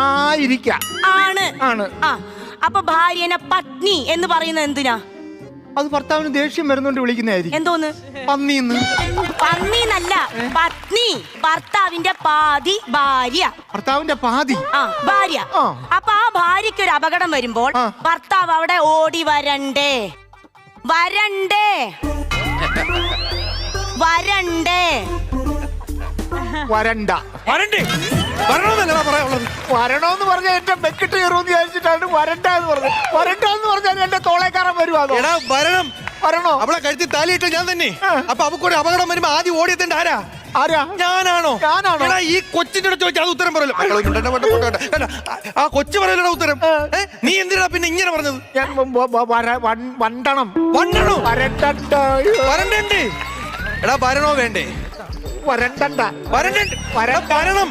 ആയിരിക്കാം. ആണ്. അപ്പൊ ഭാര്യനെ പത്നി എന്ന് പറയുന്നത് എന്തിനാ? അത് ഭർത്താവിന് ദേഷ്യം വരുന്നോണ്ട് വിളിക്കുന്നതായിരിക്കും. എന്തോന്ന്? പന്നീന്ന്. പന്നീന്നല്ല, പത്നി. ഭർത്താവിന്റെ പാതി ഭാര്യ. ഭർത്താവിന്റെ പാതി ഭാര്യ. അപ്പൊ ആ ഭാര്യയ്ക്ക് ഒരു അപകടം വരുമ്പോൾ ഭർത്താവ് അവിടെ ഓടി വരണ്ടേ? വരണ്ടേ? വരണ്ടേ? വരണ്ട. വരണോന്ന് പറഞ്ഞ എന്റെ ബെക്കിട്ട് കയറുമെന്ന് വിചാരിച്ചിട്ടാണ് വരണ്ട എന്ന് പറഞ്ഞത്. വരണ്ട എന്ന് പറഞ്ഞാൽ എന്റെ തോളേക്കാരൻ വരുവാ. വരണോ? അവളെ കഴുത്തി താലിയിട്ട് ഞാൻ തന്നെ. അപ്പൊ അവക്കൊരു അപകടം വരുമ്പോ ആദ്യം ഓടിയെത്തേണ്ട ആരാ? ഞാനാണോ? ഈ കൊച്ചിന്റെ അടുത്ത് ചോദിച്ചാൽ അത് ഉത്തരം പറയല്ലോ. ആ കൊച്ചു പറയലോ ഉത്തരം. നീ എന്തിനാ പിന്നെ ഇങ്ങനെ പറഞ്ഞത്? വണ്ടണം. വരണ്ടേ? എടാ വരണോ വേണ്ടേ? വരണ്ടണ്ട. വരണം.